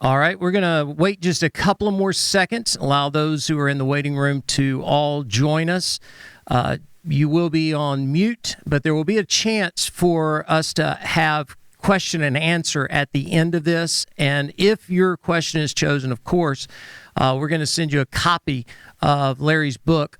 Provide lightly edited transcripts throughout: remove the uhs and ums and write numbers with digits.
All right, we're going to wait just a couple of more seconds, allow those who are in the waiting room to all join us. You will be on mute, but there will be a chance for us to have question and answer at the end of this. And if your question is chosen, of course, we're going to send you a copy of Larry's book,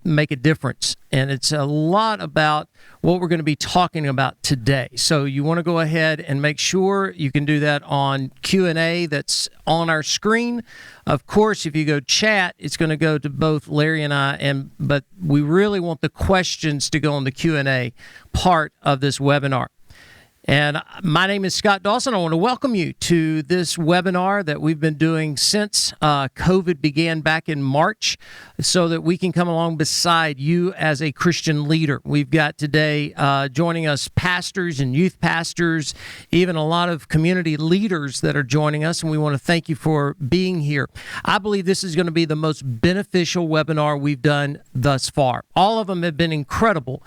Make a Difference. And it's a lot about what we're going to be talking about today. So you want to go ahead and make sure you can do that on Q&A that's on our screen. Of course, if you go chat, it's going to go to both Larry and I, but we really want the questions to go on the Q&A part of this webinar. And my name is Scott Dawson. I want to welcome you to this webinar that we've been doing since COVID began back in March so that we can come along beside you as a Christian leader. We've got today joining us pastors and youth pastors, even a lot of community leaders that are joining us, and we want to thank you for being here. I believe this is going to be the most beneficial webinar we've done thus far. All of them have been incredible,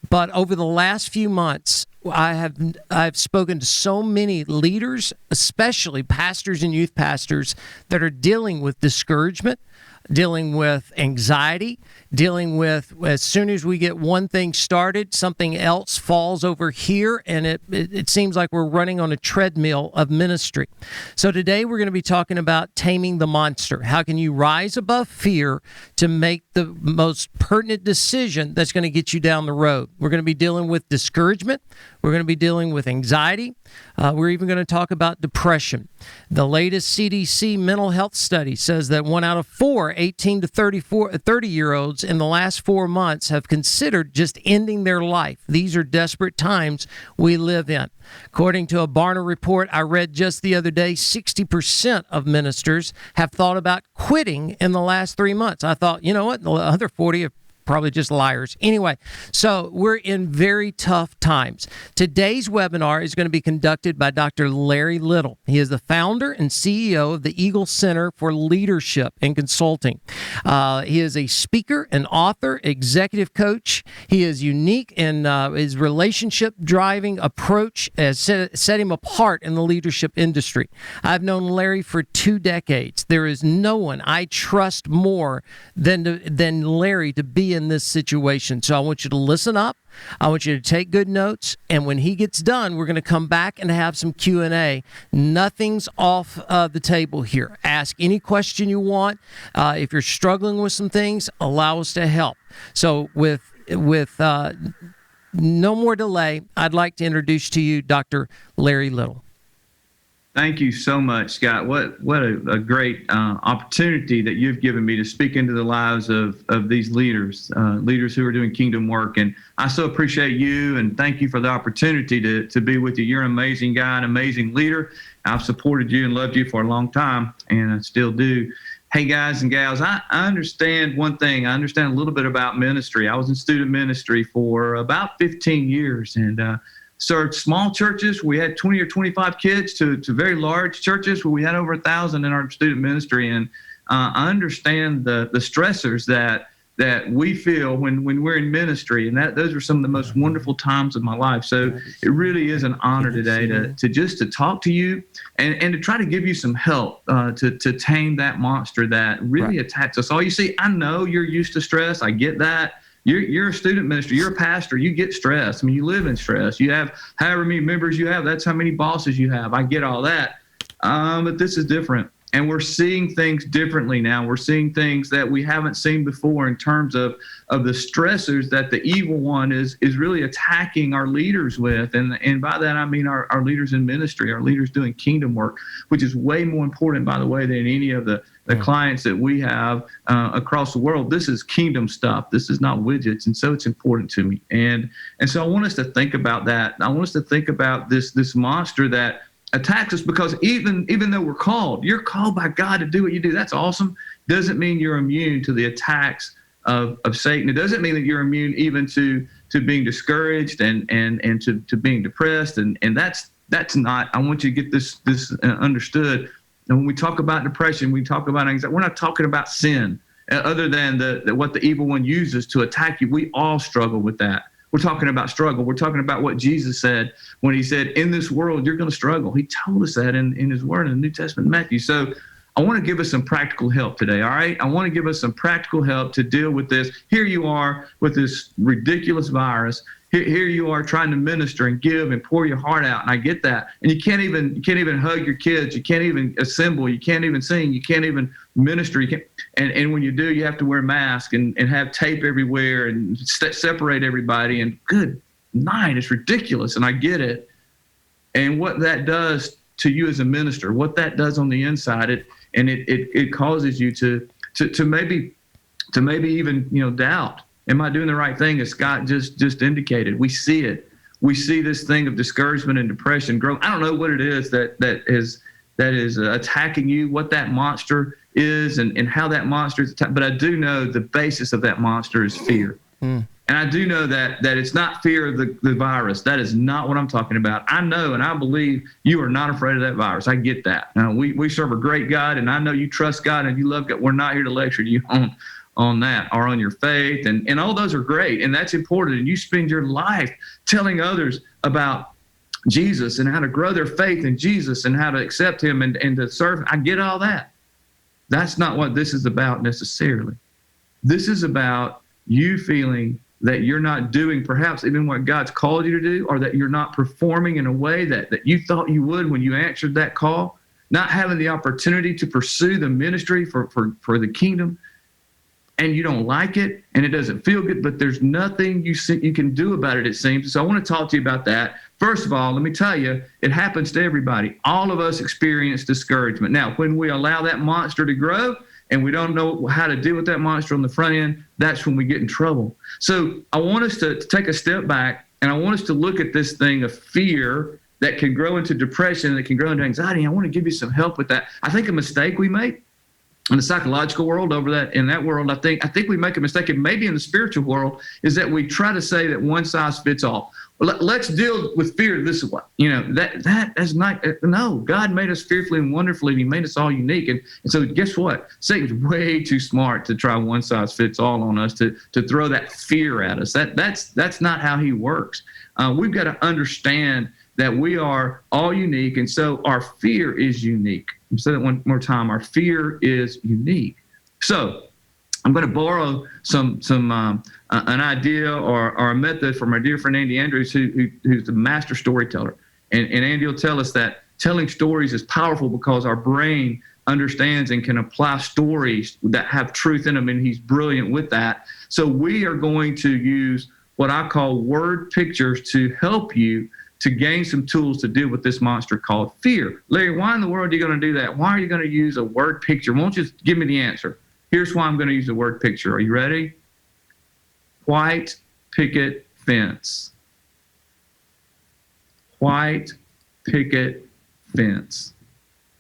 but over the last few months, I've spoken to so many leaders, especially pastors and youth pastors, that are dealing with discouragement, dealing with anxiety, dealing with, as soon as we get one thing started, something else falls over here, and it seems like we're running on a treadmill of ministry. So today we're going to be talking about taming the monster. How can you rise above fear to make the most pertinent decision that's going to get you down the road? We're going to be dealing with discouragement. We're going to be dealing with anxiety. We're even going to talk about depression. The latest CDC mental health study says that 1 out of 4 18 to 30-year-olds in the last 4 months have considered just ending their life. These are desperate times we live in. According to a Barna report I read just the other day, 60% of ministers have thought about quitting in the last 3 months. I thought, you know what, the other 40 have probably just liars. Anyway, so we're in very tough times. Today's webinar is going to be conducted by Dr. Larry Little. He is the founder and CEO of the Eagle Center for Leadership and Consulting. He is a speaker, an author, executive coach. He is unique in his relationship-driving approach has set him apart in the leadership industry. I've known Larry for 2 decades. There is no one I trust more than Larry to be in this situation. So I want you to listen up. I want you to take good notes. And when he gets done, we're going to come back and have some Q&A. Nothing's off the table here. Ask any question you want. If you're struggling with some things, allow us to help. So with no more delay, I'd like to introduce to you Dr. Larry Little. Thank you so much, Scott. What a great opportunity that you've given me to speak into the lives of these leaders who are doing kingdom work. And I so appreciate you and thank you for the opportunity to be with you. You're an amazing guy, an amazing leader. I've supported you and loved you for a long time, and I still do. Hey, guys and gals, I understand one thing. I understand a little bit about ministry. I was in student ministry for about 15 years, and served small churches. We had 20 or 25 kids to very large churches where we had over 1,000 in our student ministry. And I understand the stressors that we feel when we're in ministry. And those are some of the most wonderful times of my life. So it really is an honor today to talk to you and to try to give you some help to tame that monster that really attacks us all. You see, I know you're used to stress. I get that. You're a student minister. You're a pastor. You get stress. I mean, you live in stress. You have however many members you have. That's how many bosses you have. I get all that. But this is different. And we're seeing things differently now. We're seeing things that we haven't seen before in terms of the stressors that the evil one is really attacking our leaders with. And by that, I mean our leaders in ministry, our leaders doing kingdom work, which is way more important, by the way, than any of the clients that we have across the world. This is kingdom stuff. This is not widgets. And so it's important to me. And so I want us to think about that. I want us to think about this monster that attacks us, because even though you're called by God to do what you do. That's awesome. Doesn't mean you're immune to the attacks of Satan. It doesn't mean that you're immune even to being discouraged and to being depressed. And that's not, I want you to get this understood. And when we talk about depression, we talk about anxiety, we're not talking about sin other than what the evil one uses to attack you. We all struggle with that. We're talking about struggle. We're talking about what Jesus said when he said, in this world, you're going to struggle. He told us that in his word in the New Testament, Matthew. So I want to give us some practical help today, all right? I want to give us some practical help to deal with this. Here you are with this ridiculous virus. Here you are trying to minister and give and pour your heart out, and I get that. And you can't even hug your kids. You can't even assemble. You can't even sing. You can't even minister. And when you do, you have to wear a mask and have tape everywhere and separate everybody. And good night, it's ridiculous, and I get it. And what that does to you as a minister, what that does on the inside, it causes you to maybe even doubt. Am I doing the right thing? As Scott just indicated, we see it. We see this thing of discouragement and depression grow. I don't know what it is that is attacking you, what that monster is, and how that monster is but I do know the basis of that monster is fear. And I do know that it's not fear of the virus. That is not what I'm talking about. I know and I believe you are not afraid of that virus. I get that. Now, we serve a great God, and I know you trust God and you love God. We're not here to lecture you on that or on your faith, and all those are great, and that's important. And you spend your life telling others about Jesus and how to grow their faith in Jesus and how to accept him and to serve. I get all that. That's not what this is about necessarily. This is about you feeling that you're not doing perhaps even what God's called you to do, or that you're not performing in a way that you thought you would when you answered that call, not having the opportunity to pursue the ministry for the kingdom. And you don't like it, and it doesn't feel good, but there's nothing you can do about it, it seems. So I want to talk to you about that. First of all, let me tell you, it happens to everybody. All of us experience discouragement. Now, when we allow that monster to grow and we don't know how to deal with that monster on the front end, that's when we get in trouble. So I want us to take a step back, and I want us to look at this thing of fear that can grow into depression, that can grow into anxiety. I want to give you some help with that. I think a mistake we make in the psychological world in that world, I think we make a mistake, and maybe in the spiritual world, is that we try to say that one size fits all. Well, let's deal with fear this way. That is not, no, God made us fearfully and wonderfully, and he made us all unique. And so guess what? Satan's way too smart to try one size fits all on us, to throw that fear at us. That's not how he works. We've got to understand that we are all unique, and so our fear is unique. I'll say that one more time. Our fear is unique. So I'm going to borrow an idea or a method from our dear friend Andy Andrews, who's the master storyteller. And Andy will tell us that telling stories is powerful because our brain understands and can apply stories that have truth in them, and he's brilliant with that. So we are going to use what I call word pictures to help you to gain some tools to deal with this monster called fear. Larry, why in the world are you going to do that? Why are you going to use a word picture? Won't you just give me the answer? Here's why I'm going to use a word picture. Are you ready? White picket fence. White picket fence.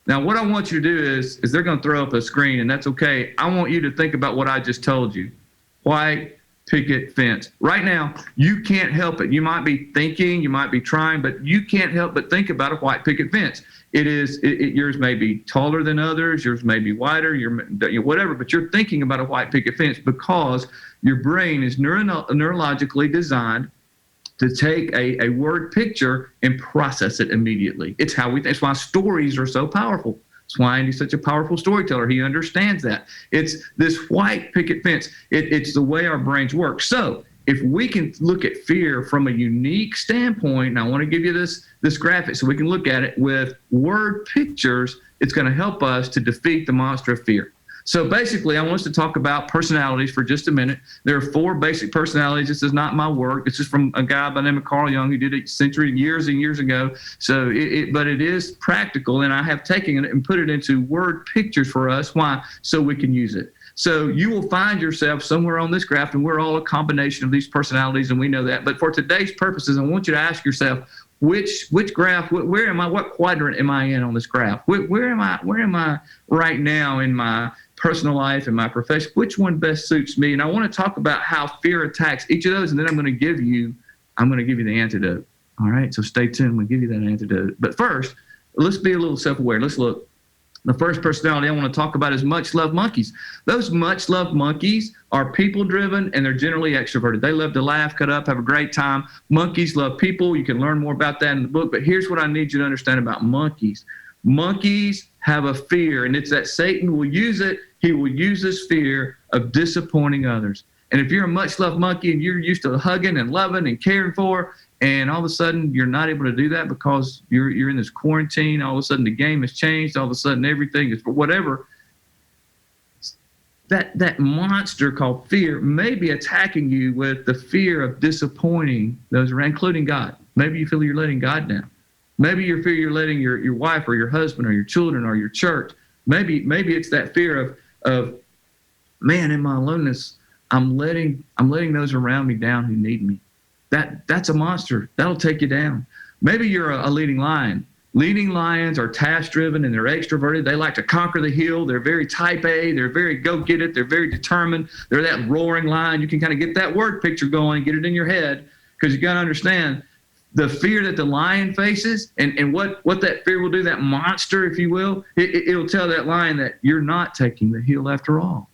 Now, what I want you to do is they're going to throw up a screen, and that's okay. I want you to think about what I just told you. White picket fence. Right now, you can't help it. You might be thinking, you might be trying, but you can't help but think about a white picket fence. Yours may be taller than others, yours may be wider, whatever, but you're thinking about a white picket fence because your brain is neurologically designed to take a word picture and process it immediately. It's how we think. It's why stories are so powerful. That's why Andy's such a powerful storyteller. He understands that. It's this white picket fence. It's the way our brains work. So if we can look at fear from a unique standpoint, and I want to give you this graphic so we can look at it with word pictures, it's going to help us to defeat the monster of fear. So basically, I want us to talk about personalities for just a minute. There are 4 basic personalities. This is not my work. This is from a guy by the name of Carl Jung who did it years and years ago. So, but it is practical, and I have taken it and put it into word pictures for us. Why? So we can use it. So you will find yourself somewhere on this graph, and we're all a combination of these personalities, and we know that. But for today's purposes, I want you to ask yourself, which graph, where am I, what quadrant am I in on this graph? Where am I right now in my personal life and my profession? Which one best suits me? And I want to talk about how fear attacks each of those, and then I'm going to give you the antidote. All right, so stay tuned. We'll give you that antidote. But first, let's be a little self-aware. Let's look. The first personality I want to talk about is much-loved monkeys. Those much-loved monkeys are people-driven, and they're generally extroverted. They love to laugh, cut up, have a great time. Monkeys love people. You can learn more about that in the book, but here's what I need you to understand about monkeys. Monkeys have a fear, and it's that Satan will use it. He will use this fear of disappointing others. And if you're a much-loved monkey and you're used to hugging and loving and caring for, and all of a sudden you're not able to do that because you're in this quarantine, all of a sudden the game has changed, all of a sudden everything is whatever, that monster called fear may be attacking you with the fear of disappointing those around, including God. Maybe you feel you're letting God down. Maybe you fear you're letting your wife or your husband or your children or your church. Maybe it's that fear of man, in my aloneness, I'm letting those around me down who need me. That's a monster. That'll take you down. Maybe you're a leading lion. Leading lions are task-driven and they're extroverted. They like to conquer the hill. They're very type A. They're very go-get-it. They're very determined. They're that roaring lion. You can kind of get that word picture going, get it in your head, because you got to understand the fear that the lion faces and what that fear will do, that monster, if you will, it'll tell that lion that you're not taking the hill after all.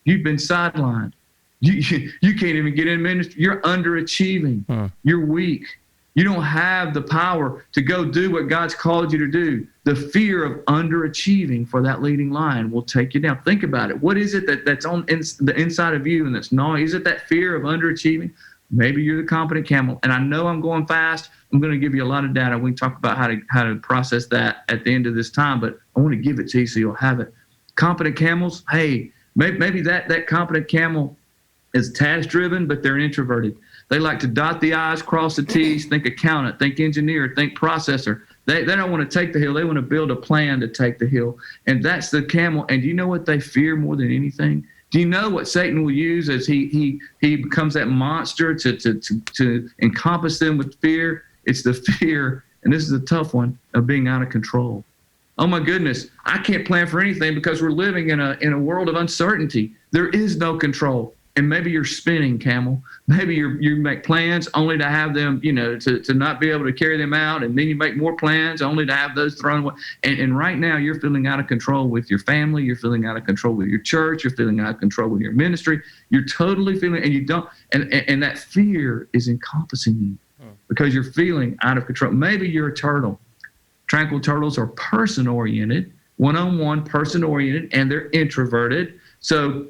You've been sidelined. You can't even get in ministry. You're underachieving. You're weak. You don't have the power to go do what God's called you to do. The fear of underachieving for that leading lion will take you down. Think about it. What is it that's on the inside of you and that's gnawing? Is it that fear of underachieving? Maybe you're the competent camel. And I know I'm going fast. I'm going to give you a lot of data. We can talk about how to process that at the end of this time, but I want to give it to you so you'll have it. Competent camels, hey, maybe that competent camel is task-driven, but they're introverted. They like to dot the I's, cross the T's, think accountant, think engineer, think processor. They don't want to take the hill. They want to build a plan to take the hill. And that's the camel. And do you know what they fear more than anything? Do you know what Satan will use as he becomes that monster to encompass them with fear? It's the fear, and this is a tough one, of being out of control. Oh my goodness, I can't plan for anything because we're living in a world of uncertainty. There is no control. And maybe you're spinning, camel. Maybe you make plans only to have them, to not be able to carry them out. And then you make more plans only to have those thrown away. And right now you're feeling out of control with your family. You're feeling out of control with your church. You're feeling out of control with your ministry. You're totally feeling, and you don't, and that fear is encompassing you because you're feeling out of control. Maybe you're a turtle. Tranquil turtles are person-oriented, one-on-one, person-oriented, and they're introverted. So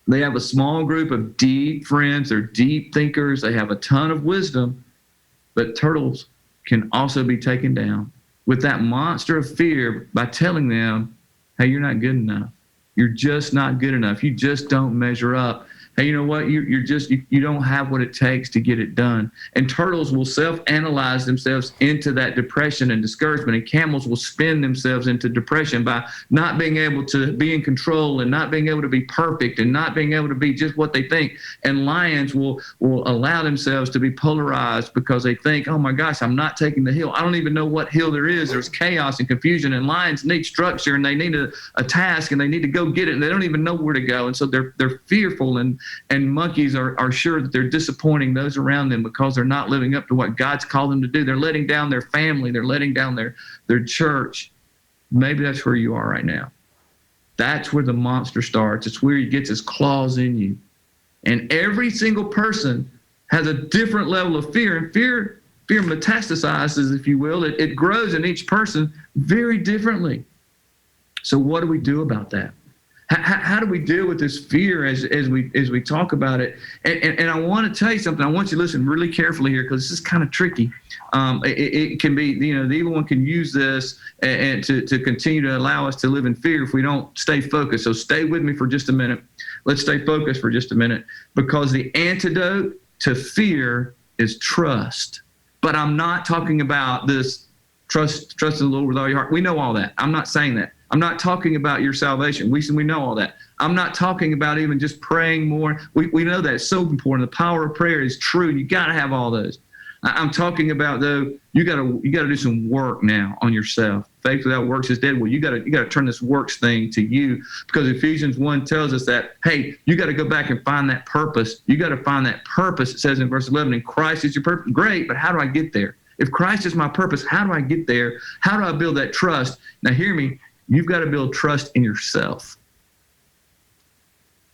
they have a small group of deep friends. They're deep thinkers. They have a ton of wisdom. But turtles can also be taken down with that monster of fear by telling them, hey, you're not good enough. You're just not good enough. You just don't measure up. Hey, you know what? You don't have what it takes to get it done. And turtles will self-analyze themselves into that depression and discouragement. And camels will spin themselves into depression by not being able to be in control and not being able to be perfect and not being able to be just what they think. And lions will allow themselves to be polarized because they think, oh my gosh, I'm not taking the hill. I don't even know what hill there is. There's chaos and confusion, and lions need structure and they need a task and they need to go get it, and they don't even know where to go. And so they're fearful, and monkeys are sure that they're disappointing those around them because they're not living up to what God's called them to do. They're letting down their family. They're letting down their church. Maybe that's where you are right now. That's where the monster starts. It's where he gets his claws in you. And every single person has a different level of fear. And fear metastasizes, if you will. It grows in each person very differently. So what do we do about that? How do we deal with this fear as we talk about it? And I want to tell you something. I want you to listen really carefully here because this is kind of tricky. It can be, the evil one can use this and to continue to allow us to live in fear if we don't stay focused. So stay with me for just a minute. Let's stay focused for just a minute, because the antidote to fear is trust. But I'm not talking about this trust in the Lord with all your heart. We know all that. I'm not saying that. I'm not talking about your salvation. We know all that. I'm not talking about even just praying more. We know that it's so important. The power of prayer is true. You got to have all those. I'm talking about, though, you got to do some work now on yourself. Faith without works is dead. Well, you got to turn this works thing to you, because Ephesians 1 tells us that, hey, you got to go back and find that purpose. You got to find that purpose. It says in verse 11, and Christ is your purpose. Great, but how do I get there? If Christ is my purpose, how do I get there? How do I build that trust? Now, hear me. you've got to build trust in yourself.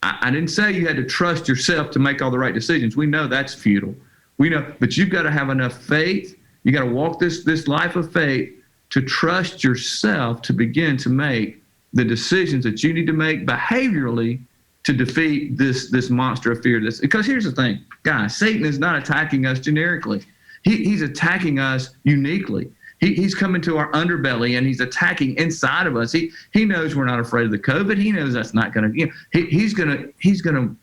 I didn't say you had to trust yourself to make all the right decisions. We know that's futile. We know, but you've got to have enough faith. You got to walk this life of faith to trust yourself to begin to make the decisions that you need to make behaviorally to defeat this monster of fear. Because here's the thing, guys, Satan is not attacking us generically. He's attacking us uniquely. He's coming to our underbelly and he's attacking inside of us. He knows we're not afraid of the COVID. He knows that's not going to, he's going to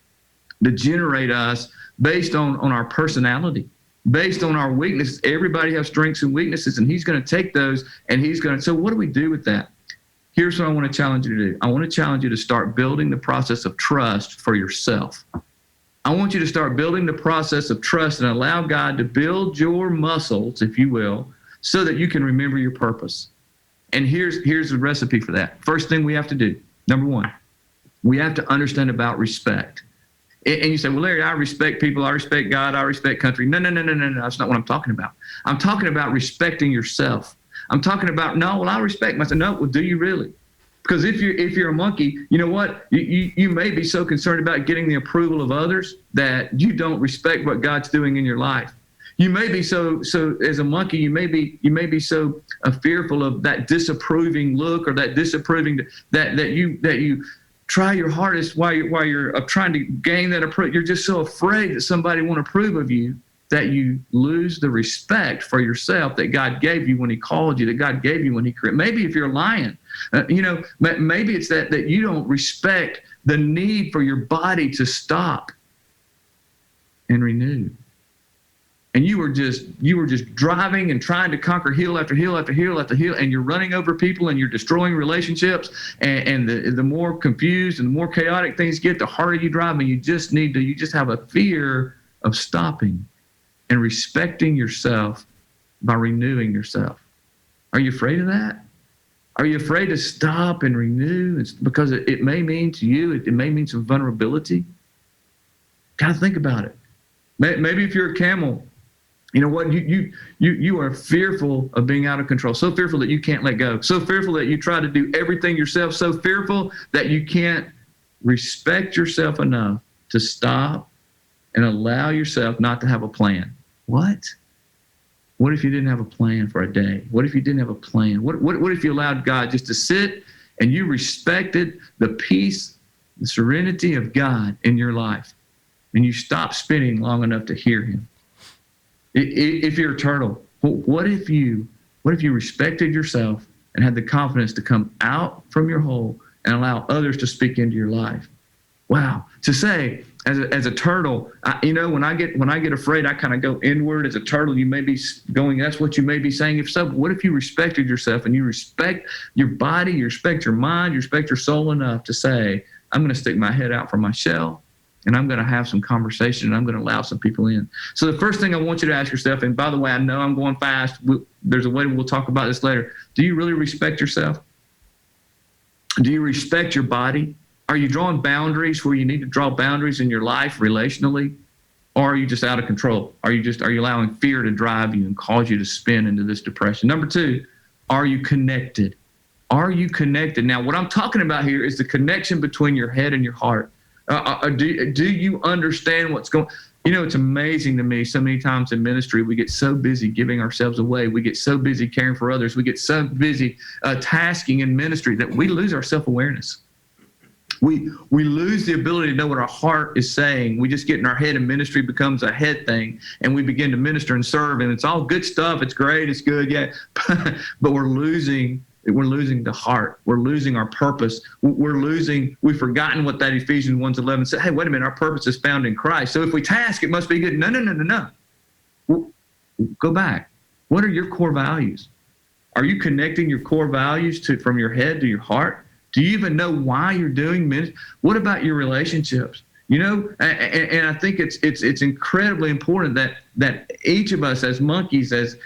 degenerate us based on our personality, based on our weaknesses. Everybody has strengths and weaknesses, and he's going to take those and he's going to, so what do we do with that? Here's what I want to challenge you to do. I want to challenge you to start building the process of trust for yourself. I want you to start building the process of trust and allow God to build your muscles, if you will, so that you can remember your purpose. And here's the recipe for that. First thing we have to do, number one, we have to understand about respect. And you say, well, Larry, I respect people. I respect God. I respect country. No. That's not what I'm talking about. I'm talking about respecting yourself. I'm talking about, I respect myself. No, well, do you really? Because if you're a monkey, you know what? You may be so concerned about getting the approval of others that you don't respect what God's doing in your life. You may be so as a monkey, you may be so fearful of that disapproving look or that disapproving that you try your hardest while you're trying to gain that approval. You're just so afraid that somebody won't approve of you that you lose the respect for yourself that God gave you when he called you, that God gave you when he created. Maybe if you're a lion, maybe it's that you don't respect the need for your body to stop and renew. And you were just driving and trying to conquer hill after hill after hill after hill, and you're running over people and you're destroying relationships. And the more confused and the more chaotic things get, the harder you drive. And you just have a fear of stopping and respecting yourself by renewing yourself. Are you afraid of that? Are you afraid to stop and renew? It's because it may mean to you, it may mean some vulnerability. Got to think about it. Maybe if you're a camel, you know what? You are fearful of being out of control. So fearful that you can't let go. So fearful that you try to do everything yourself. So fearful that you can't respect yourself enough to stop and allow yourself not to have a plan. What? What if you didn't have a plan for a day? What if you didn't have a plan? What if you allowed God just to sit and you respected the peace, the serenity of God in your life, and you stopped spinning long enough to hear him? If you're a turtle, what if you respected yourself and had the confidence to come out from your hole and allow others to speak into your life? Wow. To say, as a turtle, when I get afraid, I kind of go inward. As a turtle, you may be going, that's what you may be saying. If so, what if you respected yourself and you respect your body, you respect your mind, you respect your soul enough to say, I'm going to stick my head out from my shell and I'm going to have some conversation and I'm going to allow some people in. So the first thing I want you to ask yourself, and by the way, I know I'm going fast. There's a way we'll talk about this later. Do you really respect yourself? Do you respect your body? Are you drawing boundaries where you need to draw boundaries in your life relationally? Or are you just out of control? Are you allowing fear to drive you and cause you to spin into this depression? Number two, are you connected? Are you connected? Now, what I'm talking about here is the connection between your head and your heart. Do you understand what's going on? It's amazing to me so many times in ministry, we get so busy giving ourselves away. We get so busy caring for others. We get so busy tasking in ministry that we lose our self-awareness. We lose the ability to know what our heart is saying. We just get in our head and ministry becomes a head thing and we begin to minister and serve and it's all good stuff. It's great. It's good. Yeah. But we're losing the heart. We're losing our purpose. We've forgotten what that Ephesians 1:11 said. Hey, wait a minute. Our purpose is found in Christ. So if we task, it must be good. No. Go back. What are your core values? Are you connecting your core values from your head to your heart? Do you even know why you're doing ministry? What about your relationships? And I think it's incredibly important that each of us as monkeys, as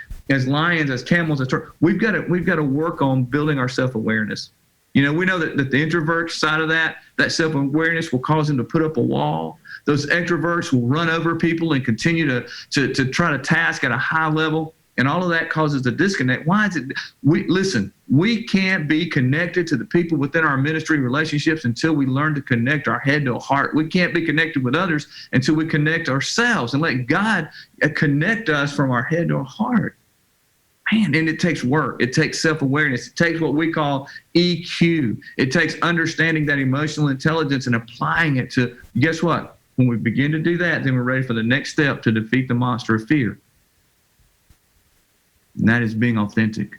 lions, as camels, we've got to work on building our self-awareness. We know that the introvert side of that self-awareness will cause them to put up a wall. Those extroverts will run over people and continue to try to task at a high level. And all of that causes a disconnect. Why is it? We can't be connected to the people within our ministry relationships until we learn to connect our head to a heart. We can't be connected with others until we connect ourselves and let God connect us from our head to our heart. Man, and it takes work. It takes self-awareness. It takes what we call EQ. It takes understanding that emotional intelligence and applying it to, guess what? When we begin to do that, then we're ready for the next step to defeat the monster of fear. And that is being authentic.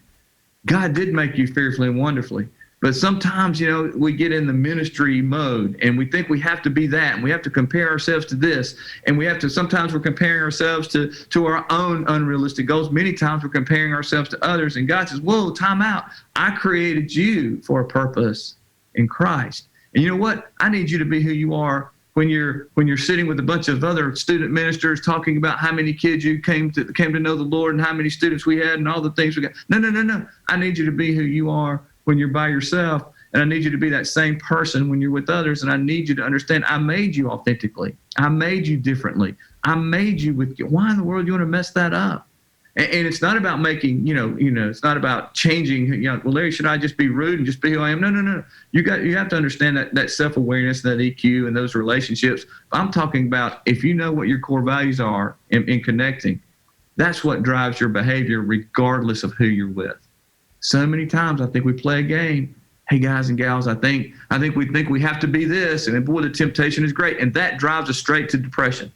God did make you fearfully and wonderfully. But sometimes, we get in the ministry mode and we think we have to be that, and we have to compare ourselves to this. And sometimes we're comparing ourselves to our own unrealistic goals. Many times we're comparing ourselves to others. And God says, whoa, time out. I created you for a purpose in Christ. And you know what? I need you to be who you are when you're sitting with a bunch of other student ministers talking about how many kids you came to know the Lord and how many students we had and all the things we got. No. I need you to be who you are when you're by yourself, and I need you to be that same person when you're with others, and I need you to understand I made you authentically. I made you differently. I made you with – why in the world do you want to mess that up? And it's not about making, it's not about changing, well, Larry, should I just be rude and just be who I am? No. You have to understand that self-awareness, that EQ, and those relationships. I'm talking about if you know what your core values are in connecting, that's what drives your behavior regardless of who you're with. So many times I think we play a game. Hey, guys and gals, I think we have to be this, and boy, the temptation is great, and that drives us straight to depression.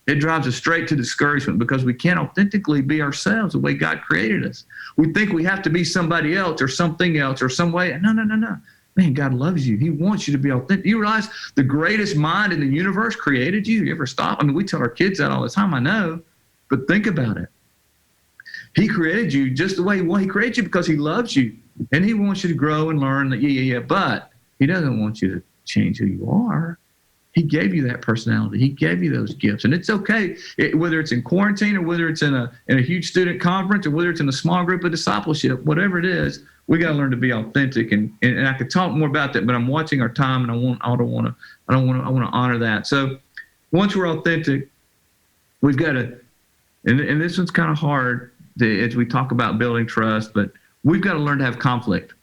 It drives us straight to discouragement because we can't authentically be ourselves the way God created us. We think we have to be somebody else or something else or some way. No. Man, God loves you. He wants you to be authentic. You realize the greatest mind in the universe created you? You ever stop? I mean, we tell our kids that all the time, I know, but think about it. He created you just the way he created you because he loves you. And he wants you to grow and learn that, but he doesn't want you to change who you are. He gave you that personality. He gave you those gifts. And it's okay, whether it's in quarantine or whether it's in a huge student conference or whether it's in a small group of discipleship, whatever it is, we got to learn to be authentic. And I could talk more about that, but I'm watching our time and I want to honor that. So once we're authentic, we've got to, and this one's kind of hard as we talk about building trust, but we've got to learn to have conflict.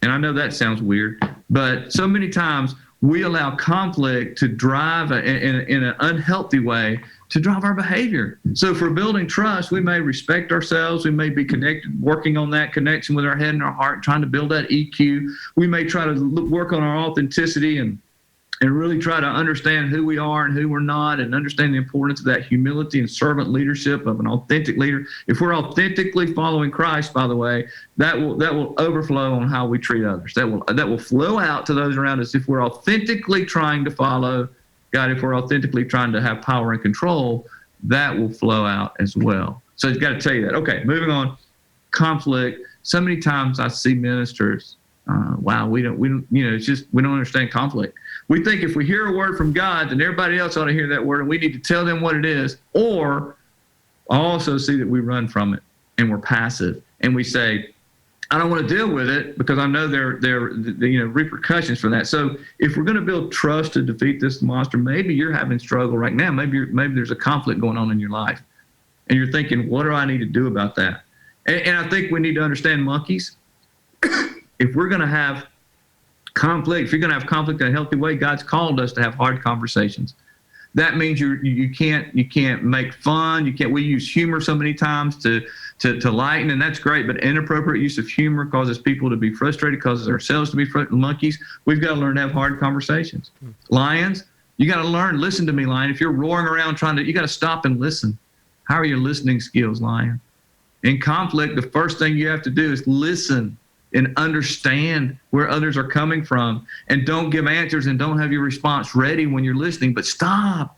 And I know that sounds weird, but so many times we allow conflict to drive in an unhealthy way to drive our behavior. So for building trust, we may respect ourselves. We may be connected, working on that connection with our head and our heart, trying to build that EQ. We may try to work on our authenticity and really try to understand who we are and who we're not, and understand the importance of that humility and servant leadership of an authentic leader. If we're authentically following Christ, by the way, that will overflow on how we treat others. That will flow out to those around us. If we're authentically trying to follow God, if we're authentically trying to have power and control, that will flow out as well. So you've got to tell you that. Okay, moving on. Conflict. So many times I see ministers, we don't understand conflict. We think if we hear a word from God, then everybody else ought to hear that word, and we need to tell them what it is. Or I also see that we run from it and we're passive, and we say, I don't want to deal with it because I know there are repercussions for that. So if we're going to build trust to defeat this monster, maybe you're having struggle right now. Maybe there's a conflict going on in your life, and you're thinking, what do I need to do about that? And I think we need to understand monkeys. If we're going to have conflict, if you're going to have conflict in a healthy way, God's called us to have hard conversations. That means you can't make fun. We use humor so many times to lighten, and that's great. But inappropriate use of humor causes people to be frustrated, causes ourselves to be frustrated. Monkeys, we've got to learn to have hard conversations. Lions, you got to learn. Listen to me, lion. If you're roaring around you got to stop and listen. How are your listening skills, lion? In conflict, the first thing you have to do is listen and understand where others are coming from, and don't give answers and don't have your response ready when you're listening, but stop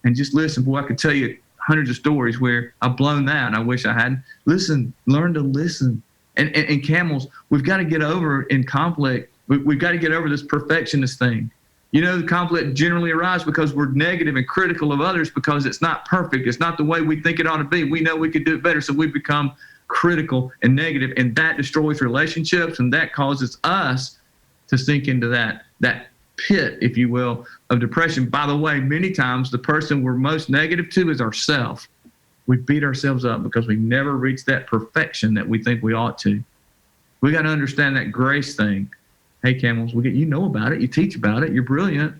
and just listen. Boy, I could tell you hundreds of stories where I've blown that and I wish I hadn't. Listen, learn to listen. And camels, we've got to get over in conflict. We've got to get over this perfectionist thing. The conflict generally arises because we're negative and critical of others because it's not perfect. It's not the way we think it ought to be. We know we could do it better, so we become critical and negative, and that destroys relationships, and that causes us to sink into that pit, if you will, of depression. By the way, many times the person we're most negative to is ourselves. We beat ourselves up because we never reached that perfection that we think we ought to. We got to understand that grace thing. Hey, camels, you know about it. You teach about it. You're brilliant.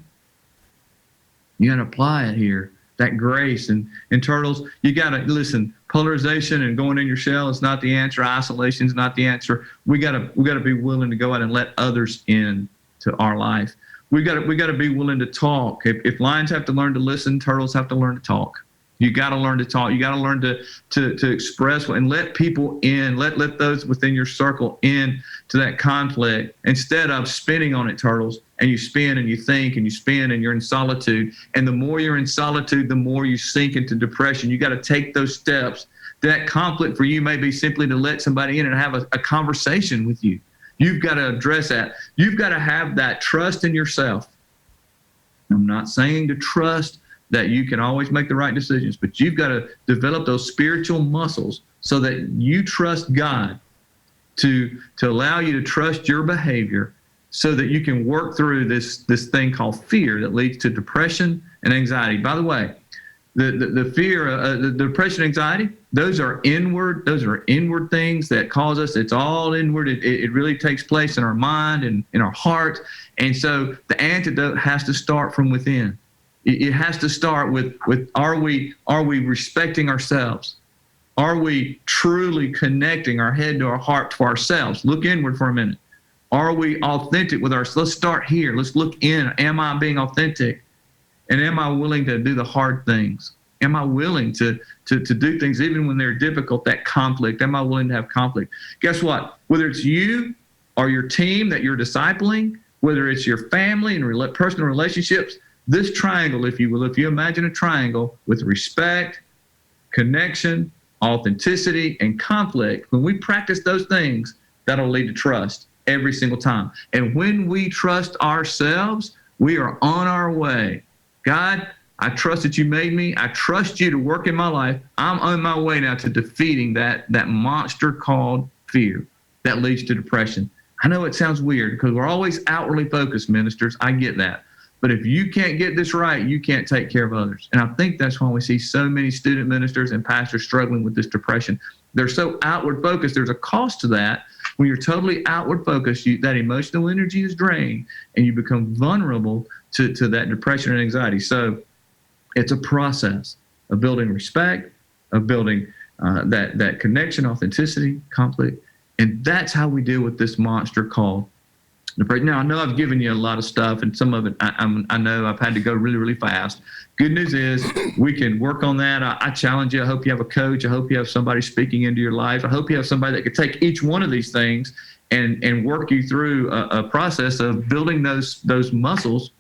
You got to apply it here. That grace and turtles, you got to listen. Polarization and going in your shell is not the answer. Isolation is not the answer. We got to be willing to go out and let others in to our life. We got to be willing to talk. If lions have to learn to listen, turtles have to learn to talk. You got to learn to talk. You got to learn to express and let people in. Let those within your circle in to that conflict instead of spinning on it, turtles. And you spin and you think and you spin and you're in solitude. And the more you're in solitude, the more you sink into depression. You got to take those steps. That conflict for you may be simply to let somebody in and have a conversation with you. You've got to address that. You've got to have that trust in yourself. I'm not saying to trust that you can always make the right decisions, but you've got to develop those spiritual muscles so that you trust God to allow you to trust your behavior so that you can work through this thing called fear that leads to depression and anxiety. By the way, the fear, the depression, anxiety, those are inward things that cause us. It's all inward. It really takes place in our mind and in our heart. And so the antidote has to start from within. It has to start with are we respecting ourselves? Are we truly connecting our head to our heart to ourselves? Look inward for a minute. Are we authentic with ourselves? Let's start here. Let's look in. Am I being authentic? And am I willing to do the hard things? Am I willing to do things even when they're difficult, that conflict? Am I willing to have conflict? Guess what? Whether it's you or your team that you're discipling, whether it's your family and personal relationships, this triangle, if you will, if you imagine a triangle with respect, connection, authenticity, and conflict, when we practice those things, that'll lead to trust every single time. And when we trust ourselves, we are on our way. God, I trust that you made me. I trust you to work in my life. I'm on my way now to defeating that monster called fear that leads to depression. I know it sounds weird because we're always outwardly focused, ministers. I get that. But if you can't get this right, you can't take care of others. And I think that's why we see so many student ministers and pastors struggling with this depression. They're so outward focused. There's a cost to that. When you're totally outward focused, that emotional energy is drained and you become vulnerable to that depression and anxiety. So it's a process of building respect, of building that connection, authenticity, conflict. And that's how we deal with this monster called depression. Now, I know I've given you a lot of stuff, and some of it I know I've had to go really, really fast. Good news is we can work on that. I challenge you. I hope you have a coach. I hope you have somebody speaking into your life. I hope you have somebody that could take each one of these things and work you through a process of building those muscles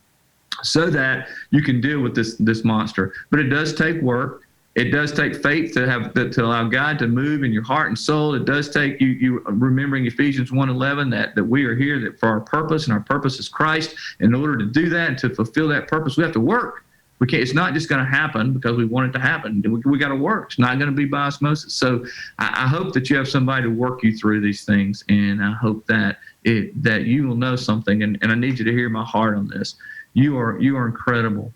so that you can deal with this monster. But it does take work. It does take faith to allow God to move in your heart and soul. It does take you remembering Ephesians 1:11 that we are here that for our purpose, and our purpose is Christ. In order to do that and to fulfill that purpose, we have to work. We can't. It's not just going to happen because we want it to happen. We got to work. It's not going to be by osmosis. So I hope that you have somebody to work you through these things, and I hope that you will know something. And I need you to hear my heart on this. You are incredible.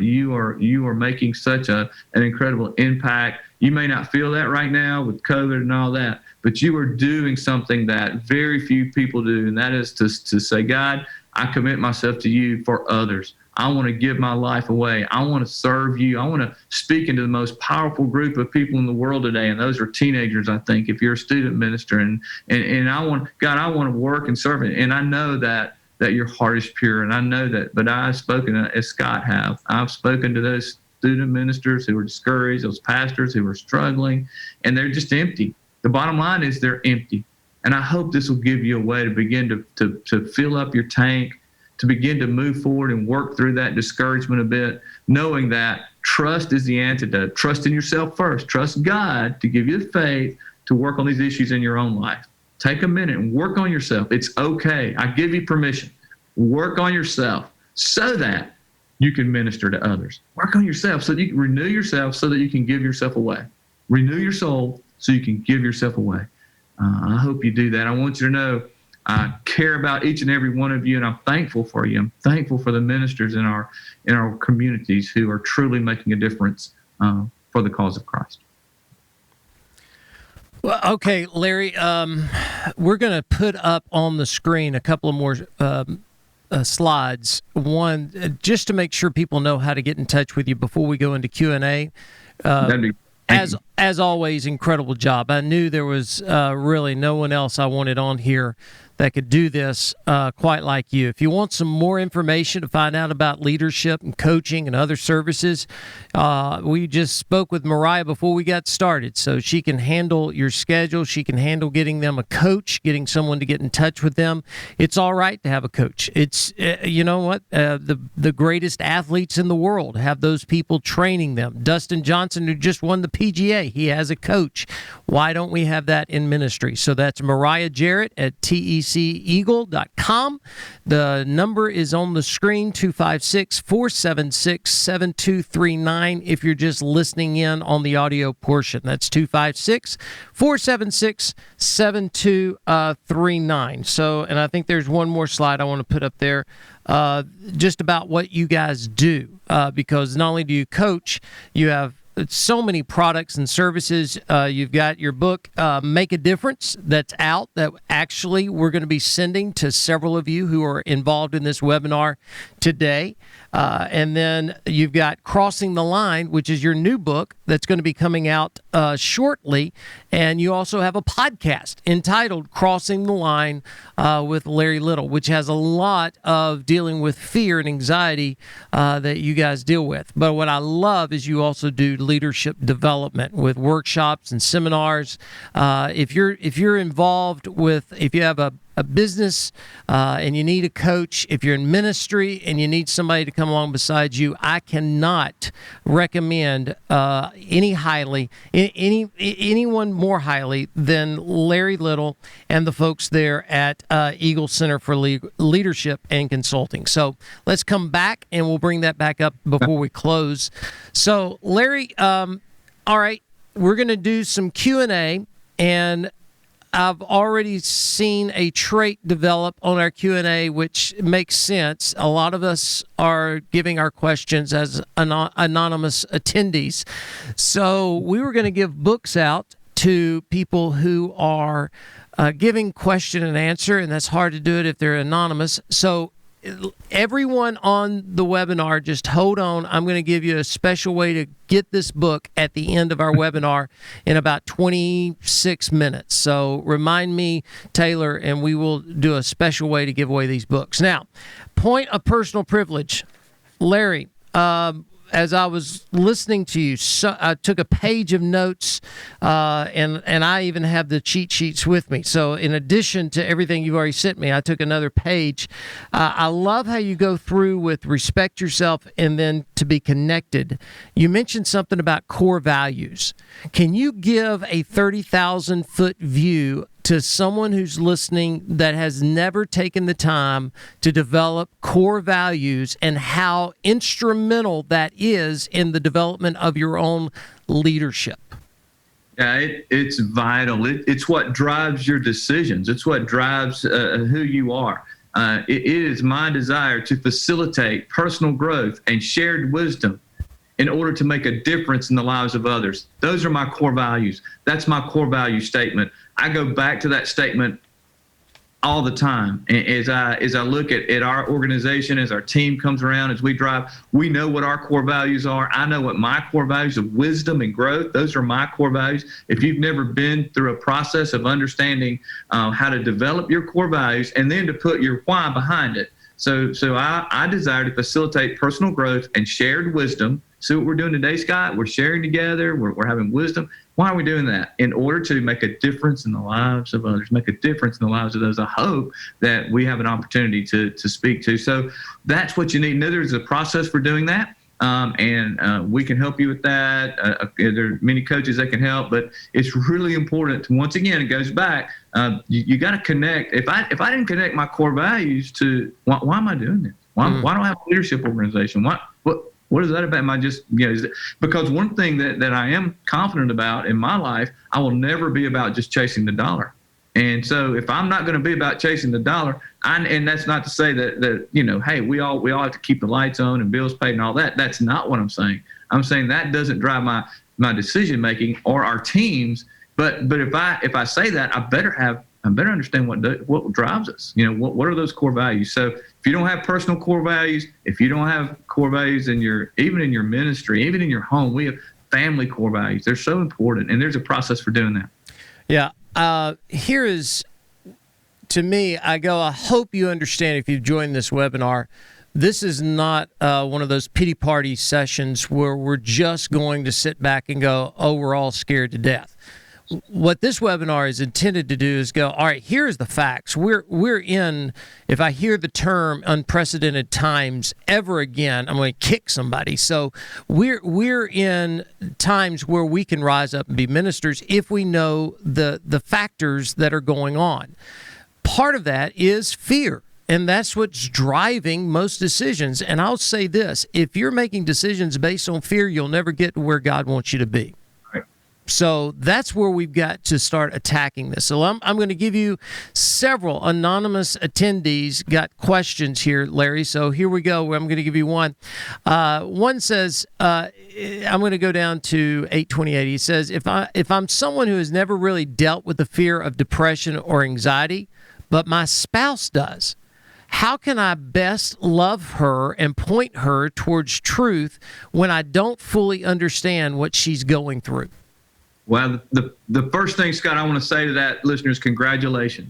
You are making such an incredible impact. You may not feel that right now with COVID and all that, but you are doing something that very few people do, and that is to say, God, I commit myself to you for others. I want to give my life away. I want to serve you. I want to speak into the most powerful group of people in the world today, and those are teenagers, I think, if you're a student minister. And I want to work and serve it. And I know that your heart is pure, and I know that, but I've spoken, as Scott have, I've spoken to those student ministers who are discouraged, those pastors who are struggling, and they're just empty. The bottom line is they're empty. And I hope this will give you a way to begin to fill up your tank, to begin to move forward and work through that discouragement a bit, knowing that trust is the antidote. Trust in yourself first. Trust God to give you the faith to work on these issues in your own life. Take a minute and work on yourself. It's okay. I give you permission. Work on yourself so that you can minister to others. Work on yourself so that you can renew yourself so that you can give yourself away. Renew your soul so you can give yourself away. I hope you do that. I want you to know I care about each and every one of you, and I'm thankful for you. I'm thankful for the ministers in our communities who are truly making a difference for the cause of Christ. Well, okay, Larry, we're going to put up on the screen a couple of more slides. One, just to make sure people know how to get in touch with you before we go into Q&A. As always, incredible job. I knew there was really no one else I wanted on here that could do this quite like you. If you want some more information to find out about leadership and coaching and other services, we just spoke with Mariah before we got started. So she can handle your schedule. She can handle getting them a coach, getting someone to get in touch with them. It's all right to have a coach. It's, you know what, the greatest athletes in the world have those people training them. Dustin Johnson, who just won the PGA, he has a coach. Why don't we have that in ministry? So that's Mariah Jarrett at TECeagle.com. The number is on the screen, 256-476-7239, if you're just listening in on the audio portion. That's 256-476-7239. So, and I think there's one more slide I want to put up there, just about what you guys do, because not only do you coach, you have so many products and services. You've got your book, Make a Difference, that's out, that actually we're going to be sending to several of you who are involved in this webinar today. And then you've got Crossing the Line, which is your new book that's going to be coming out shortly. And you also have a podcast entitled Crossing the Line with Larry Little, which has a lot of dealing with fear and anxiety that you guys deal with. But what I love is you also do leadership development with workshops and seminars. If you're involved with, if you have a business and you need a coach, if you're in ministry and you need somebody to come along beside you, I cannot recommend anyone more highly than Larry Little and the folks there at Eagle Center for Leadership and Consulting. So let's come back and we'll bring that back up before we close. So Larry, all right, we're going to do some Q&A, and I've already seen a trait develop on our Q&A, which makes sense. A lot of us are giving our questions as anonymous attendees. So we were going to give books out to people who are giving question and answer, and that's hard to do it if they're anonymous. So everyone on the webinar, just hold on. I'm going to give you a special way to get this book at the end of our webinar in about 26 minutes. So remind me, Taylor, and we will do a special way to give away these books. Now, point of personal privilege. Larry, as I was listening to you, I took a page of notes, and I even have the cheat sheets with me. So in addition to everything you've already sent me, I took another page. I love how you go through with respect yourself and then to be connected. You mentioned something about core values. Can you give a 30,000-foot view to someone who's listening that has never taken the time to develop core values and how instrumental that is in the development of your own leadership? Yeah, it's vital. It's what drives your decisions. It's what drives who you are. It is my desire to facilitate personal growth and shared wisdom in order to make a difference in the lives of others. Those are my core values. That's my core value statement. I go back to that statement all the time. As I look at our organization, as our team comes around, as we drive, we know what our core values are. I know what my core values of wisdom and growth, those are my core values. If you've never been through a process of understanding how to develop your core values and then to put your why behind it. So I desire to facilitate personal growth and shared wisdom. See what we're doing today, Scott? We're sharing together. We're having wisdom. Why are we doing that? In order to make a difference in the lives of others, make a difference in the lives of those I hope that we have an opportunity to speak to. So that's what you need. Now, there's a process for doing that, and we can help you with that. There are many coaches that can help, but it's really important to, once again, it goes back, you got to connect. If I didn't connect my core values to why am I doing this? Why don't I have a leadership organization? What is that about? Am I just, because one thing that I am confident about in my life, I will never be about just chasing the dollar. And so if I'm not going to be about chasing the dollar, and that's not to say that hey, we all have to keep the lights on and bills paid and all that. That's not what I'm saying. I'm saying that doesn't drive my decision making or our teams. But if I say that, I better understand what drives us. What are those core values? So if you don't have personal core values, if you don't have core values even in your ministry, even in your home, we have family core values. They're so important, and there's a process for doing that. Yeah. Here is, to me, I hope you understand if you've joined this webinar, this is not one of those pity party sessions where we're just going to sit back and go, oh, we're all scared to death. What this webinar is intended to do is go, all right, here's the facts. We're in, if I hear the term unprecedented times ever again, I'm going to kick somebody. So we're in times where we can rise up and be ministers if we know the factors that are going on. Part of that is fear. And that's what's driving most decisions. And I'll say this, if you're making decisions based on fear, you'll never get to where God wants you to be. Right. So that's where we've got to start attacking this. So I'm going to give you several anonymous attendees got questions here, Larry. So here we go. I'm going to give you one. One says, I'm going to go down to 828. He says, if I'm someone who has never really dealt with the fear of depression or anxiety, but my spouse does, how can I best love her and point her towards truth when I don't fully understand what she's going through? Well, the first thing, Scott, I want to say to that listener is congratulations.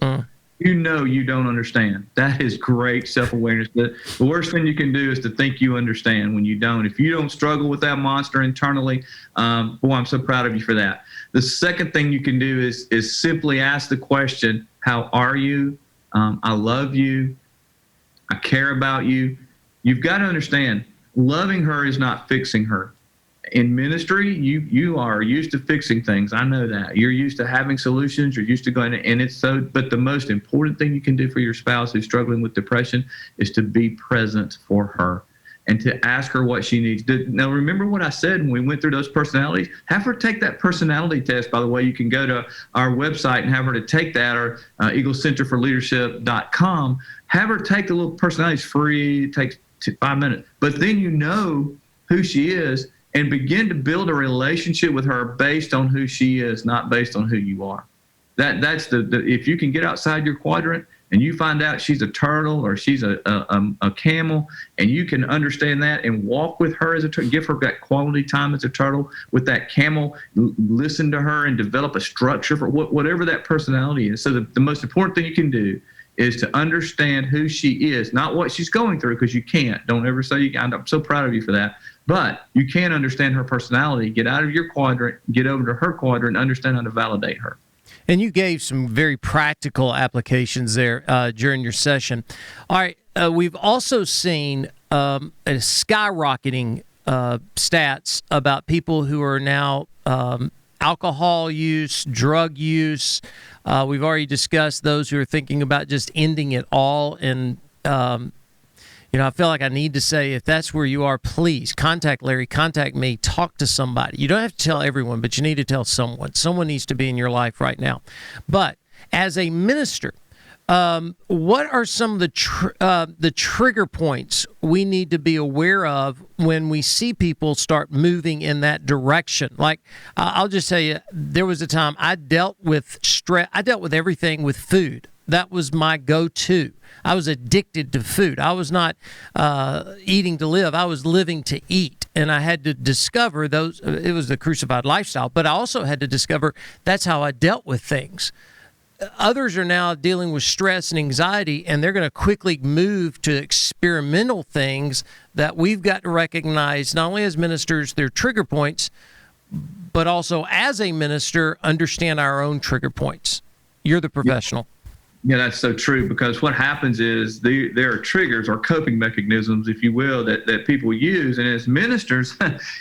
You don't understand. That is great self-awareness. The worst thing you can do is to think you understand when you don't. If you don't struggle with that monster internally, boy, I'm so proud of you for that. The second thing you can do is simply ask the question, how are you? I love you. I care about you. You've got to understand, loving her is not fixing her. In ministry, you are used to fixing things. I know that. You're used to having solutions. You're used to going to, and it's so, but the most important thing you can do for your spouse who's struggling with depression is to be present for her and to ask her what she needs. Now, remember what I said when we went through those personalities? Have her take that personality test. By the way, you can go to our website and have her to take that, or eaglecenterforleadership.com. Have her take the little personalities. Free. It takes 5 minutes. But then you know who she is and begin to build a relationship with her based on who she is, not based on who you are. That's if you can get outside your quadrant and you find out she's a turtle or she's a camel, and you can understand that and walk with her as a turtle, give her that quality time as a turtle with that camel, listen to her and develop a structure for whatever that personality is. So the most important thing you can do is to understand who she is, not what she's going through, because you can't. Don't ever say you can. I'm so proud of you for that. But you can understand her personality, get out of your quadrant, get over to her quadrant, and understand how to validate her. And you gave some very practical applications there during your session. All right, we've also seen a skyrocketing stats about people who are now alcohol use, drug use. We've already discussed those who are thinking about just ending it all. And, I feel like I need to say, if that's where you are, please contact Larry, contact me, talk to somebody. You don't have to tell everyone, but you need to tell someone. Someone needs to be in your life right now. But as a minister, what are some of the trigger points we need to be aware of when we see people start moving in that direction? Like, I'll just tell you, there was a time I dealt with stress. I dealt with everything with food. That was my go-to. I was addicted to food. I was not eating to live. I was living to eat. And I had to discover those. It was the crucified lifestyle. But I also had to discover that's how I dealt with things. Others are now dealing with stress and anxiety, and they're going to quickly move to experimental things that we've got to recognize, not only as ministers, their trigger points, but also as a minister, understand our own trigger points. You're the professional. Yeah, that's so true, because what happens is there are triggers or coping mechanisms, if you will, that people use. And as ministers,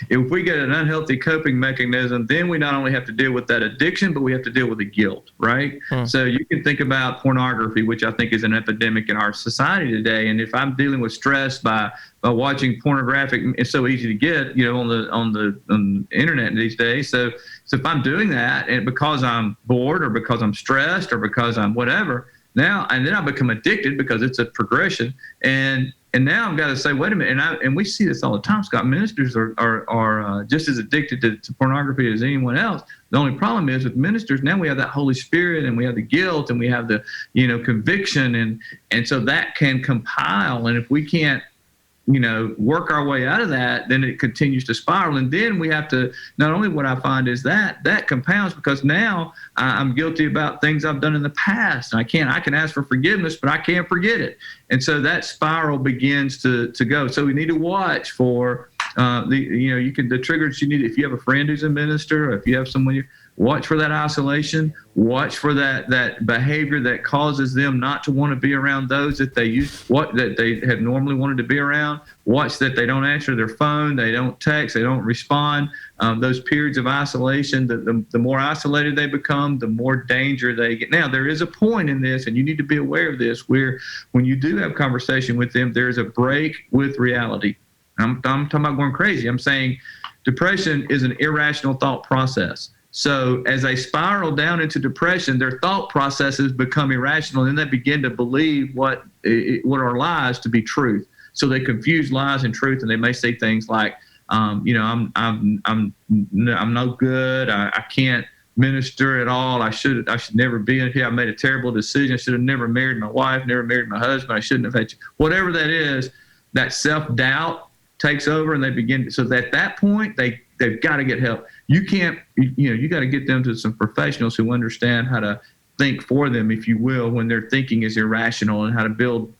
if we get an unhealthy coping mechanism, then we not only have to deal with that addiction, but we have to deal with the guilt, right? So you can think about pornography, which I think is an epidemic in our society today. And if I'm dealing with stress by watching pornographic, it's so easy to get, on the internet these days. So if I'm doing that, and because I'm bored or because I'm stressed or because I'm whatever, and then I become addicted because it's a progression. And And now I've got to say, wait a minute. And we see this all the time, Scott. Ministers are just as addicted to pornography as anyone else. The only problem is with ministers, now we have that Holy Spirit and we have the guilt and we have the, conviction. And so that can compile. And if we can't, work our way out of that, then it continues to spiral. And then we have to, not only what I find is that compounds, because now I'm guilty about things I've done in the past. I can ask for forgiveness, but I can't forget it. And so that spiral begins to go. So we need to watch for the triggers you need. If you have a friend who's a minister, or if you have someone, watch for that isolation, watch for that behavior that causes them not to want to be around those that they have normally wanted to be around. Watch that they don't answer their phone, they don't text, they don't respond. Those periods of isolation, the more isolated they become, the more danger they get. Now, there is a point in this, and you need to be aware of this, where when you do have conversation with them, there's a break with reality. I'm talking about going crazy. I'm saying depression is an irrational thought process. So as they spiral down into depression, their thought processes become irrational, and they begin to believe what are lies to be truth. So they confuse lies and truth, and they may say things like, I'm no good. I can't minister at all. I should never be in here. I made a terrible decision. I should have never married my wife, never married my husband. I shouldn't have had you. Whatever that is, that self-doubt takes over, and they begin to, so at that point they've got to get help. You can't, you got to get them to some professionals who understand how to think for them, if you will, when their thinking is irrational, and how to build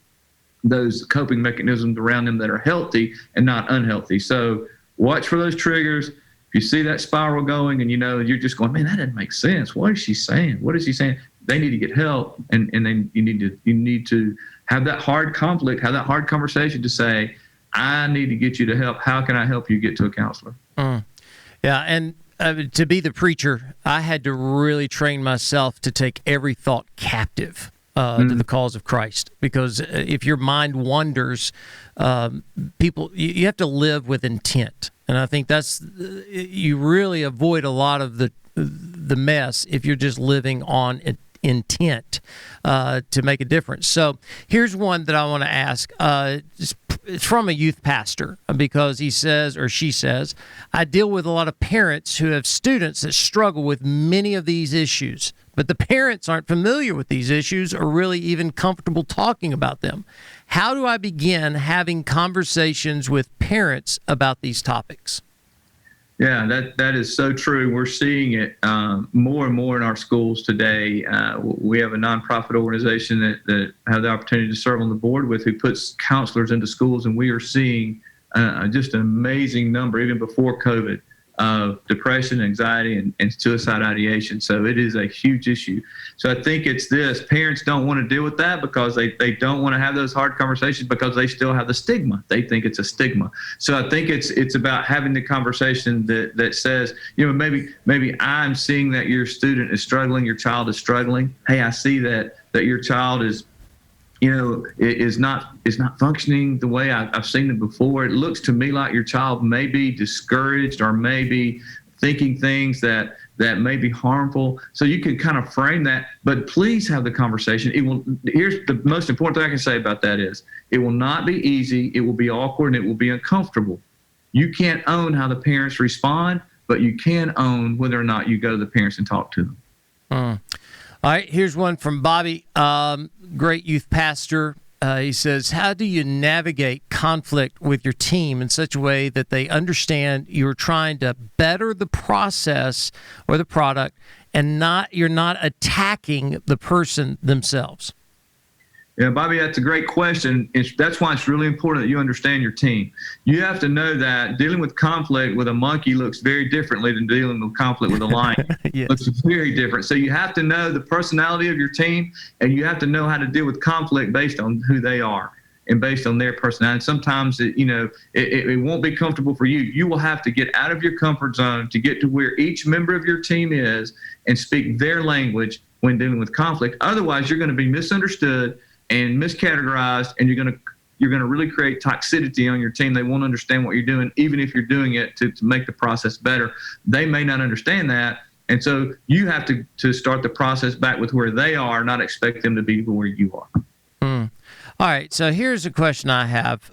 those coping mechanisms around them that are healthy and not unhealthy. So watch for those triggers. If you see that spiral going and you're just going, man, that doesn't make sense. What is she saying? What is he saying? They need to get help. And then you need to have that hard conflict, have that hard conversation to say, I need to get you to help. How can I help you get to a counselor? Yeah, and to be the preacher, I had to really train myself to take every thought captive to the cause of Christ. Because if your mind wanders, you have to live with intent. And I think you really avoid a lot of the mess if you're just living on intent to make a difference. So here's one that I want to ask. It's from a youth pastor, because he says, or she says, I deal with a lot of parents who have students that struggle with many of these issues, but the parents aren't familiar with these issues or really even comfortable talking about them. How do I begin having conversations with parents about these topics? Yeah, that is so true. We're seeing it more and more in our schools today. We have a nonprofit organization that I have the opportunity to serve on the board with, who puts counselors into schools, and we are seeing just an amazing number, even before COVID, of depression, anxiety, and suicide ideation. So it is a huge issue. So I think it's this: parents don't want to deal with that because they don't want to have those hard conversations, because they still have the stigma. They think it's a stigma. So I think it's about having the conversation that says, maybe I'm seeing that your student is struggling, your child is struggling. Hey, I see that your child is not functioning the way I've seen it before. It looks to me like your child may be discouraged, or maybe thinking things that may be harmful. So you can kind of frame that, but please have the conversation. Here's the most important thing I can say about that is, it will not be easy. It will be awkward, and it will be uncomfortable. You can't own how the parents respond, but you can own whether or not you go to the parents and talk to them. All right, here's one from Bobby, great youth pastor. He says, how do you navigate conflict with your team in such a way that they understand you're trying to better the process or the product, and you're not attacking the person themselves? Yeah, Bobby, that's a great question. That's why it's really important that you understand your team. You have to know that dealing with conflict with a monkey looks very differently than dealing with conflict with a lion. Yes. Looks very different. So you have to know the personality of your team, and you have to know how to deal with conflict based on who they are and based on their personality. Sometimes it won't be comfortable for you. You will have to get out of your comfort zone to get to where each member of your team is and speak their language when dealing with conflict. Otherwise, you're going to be misunderstood and miscategorized, and you're going to really create toxicity on your team. They won't understand what you're doing, even if you're doing it to make the process better. They may not understand that, and so you have to start the process back with where they are, not expect them to be where you are. All right, so here's a question I have.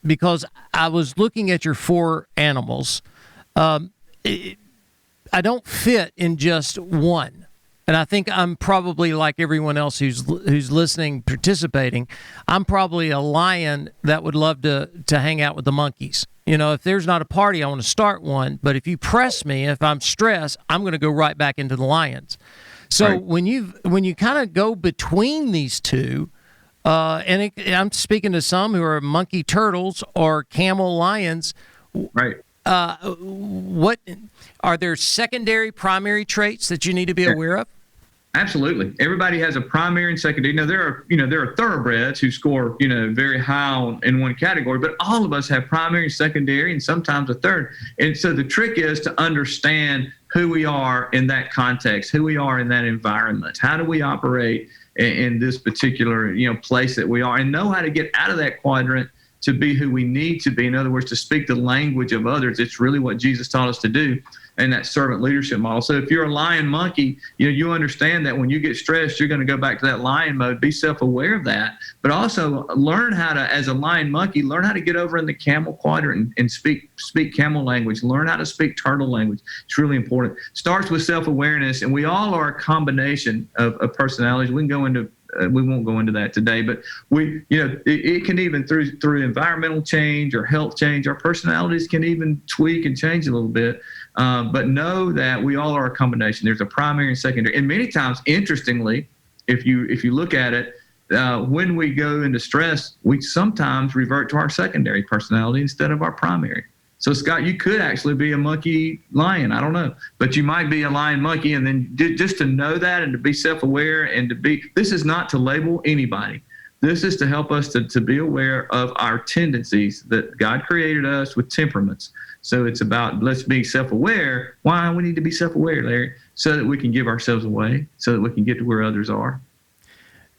Because I was looking at your 4 animals. I don't fit in just one. And I think I'm probably like everyone else who's listening, participating. I'm probably a lion that would love to hang out with the monkeys. If there's not a party, I want to start one. But if you press me, if I'm stressed, I'm going to go right back into the lions. So Right. when you kind of go between these two, I'm speaking to some who are monkey turtles or camel lions. Right. What are there secondary, primary traits that you need to be aware of? Absolutely. Everybody has a primary and secondary. There are thoroughbreds who score, very high in one category, but all of us have primary, secondary, and sometimes a third. And so the trick is to understand who we are in that context, who we are in that environment. How do we operate in this particular, place that we are, and know how to get out of that quadrant to be who we need to be. In other words, to speak the language of others. It's really what Jesus taught us to do in that servant leadership model. So if you're a lion monkey, you understand that when you get stressed, you're going to go back to that lion mode. Be self-aware of that, but also learn how to, as a lion monkey, learn how to get over in the camel quadrant and speak camel language. Learn how to speak turtle language. It's really important. Starts with self-awareness, and we all are a combination of personalities. We won't go into that today, but it can even through environmental change or health change, our personalities can even tweak and change a little bit. But know that we all are a combination. There's a primary and secondary, and many times, interestingly, if you look at it, when we go into stress, we sometimes revert to our secondary personality instead of our primary. So, Scott, you could actually be a monkey lion. I don't know. But you might be a lion monkey. And then just to know that and to be self-aware and this is not to label anybody. This is to help us to be aware of our tendencies, that God created us with temperaments. So it's about, let's be self-aware. Why we need to be self-aware, Larry? So that we can give ourselves away, so that we can get to where others are.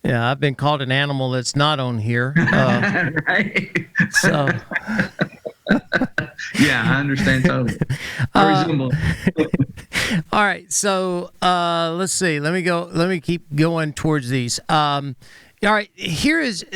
Yeah, I've been called an animal that's not on here. Right. So... Yeah, I understand totally. All right, so let's see. Let me keep going towards these. All right, here is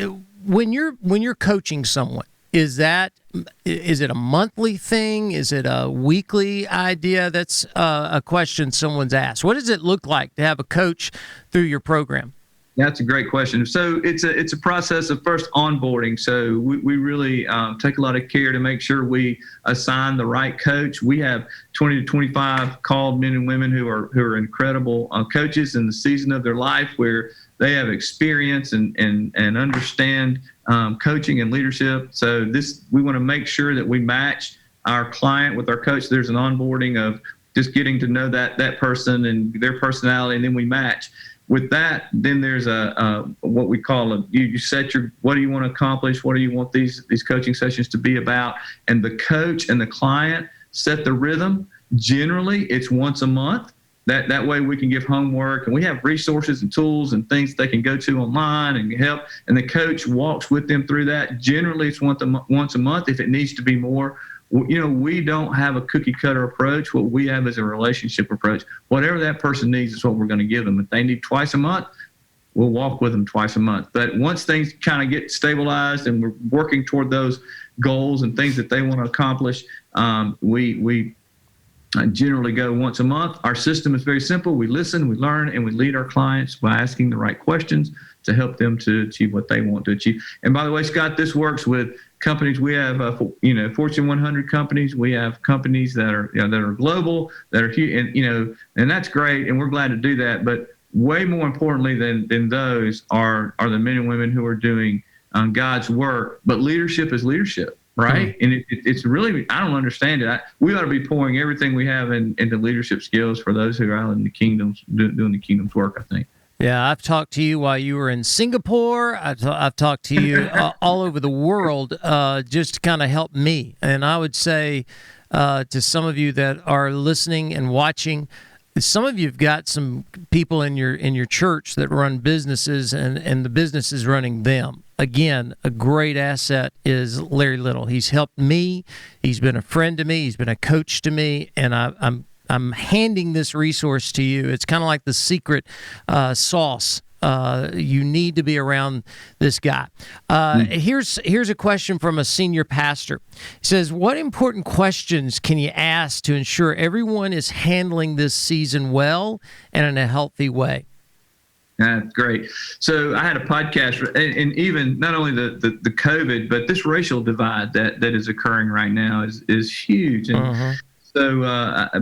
when you're coaching someone. Is it a monthly thing? Is it a weekly idea? That's a question someone's asked. What does it look like to have a coach through your program? That's a great question. So it's a process of first onboarding. So we really take a lot of care to make sure we assign the right coach. We have 20 to 25 called men and women who are incredible coaches in the season of their life where they have experience and understand coaching and leadership. So we want to make sure that we match our client with our coach. There's an onboarding of just getting to know that person and their personality, and then we match. With that, then there's what we call you set what do you want to accomplish? What do you want these coaching sessions to be about? And the coach and the client set the rhythm. Generally, it's once a month. That way we can give homework, and we have resources and tools and things they can go to online and help. And the coach walks with them through that. Generally, it's once a month. If it needs to be more, we don't have a cookie cutter approach. What we have is a relationship approach. Whatever that person needs is what we're going to give them. If they need twice a month, we'll walk with them twice a month. But once things kind of get stabilized and we're working toward those goals and things that they want to accomplish, we generally go once a month. Our system is very simple. We listen, we learn, and we lead our clients by asking the right questions to help them to achieve what they want to achieve. And by the way, Scott, this works with companies. We have, Fortune 100 companies. We have companies that are global, that are huge, and that's great. And we're glad to do that. But way more importantly than those are the men and women who are doing God's work. But leadership is leadership, right? Mm-hmm. And it's really, I don't understand it. We ought to be pouring everything we have into leadership skills for those who are out in the kingdoms doing the kingdom's work, I think. Yeah, I've talked to you while you were in Singapore. I've talked to you all over the world just to kind of help me. And I would say to some of you that are listening and watching, some of you have got some people in your church that run businesses, and the business is running them. Again, a great asset is Larry Little. He's helped me. He's been a friend to me. He's been a coach to me, and I'm handing this resource to you. It's kind of like the secret sauce You need to be around this guy. Here's a question from a senior pastor. He says, what important questions can you ask to ensure everyone is handling this season well and in a healthy way? That's great. So I had a podcast, and even not only the COVID, but this racial divide that is occurring right now is huge. And so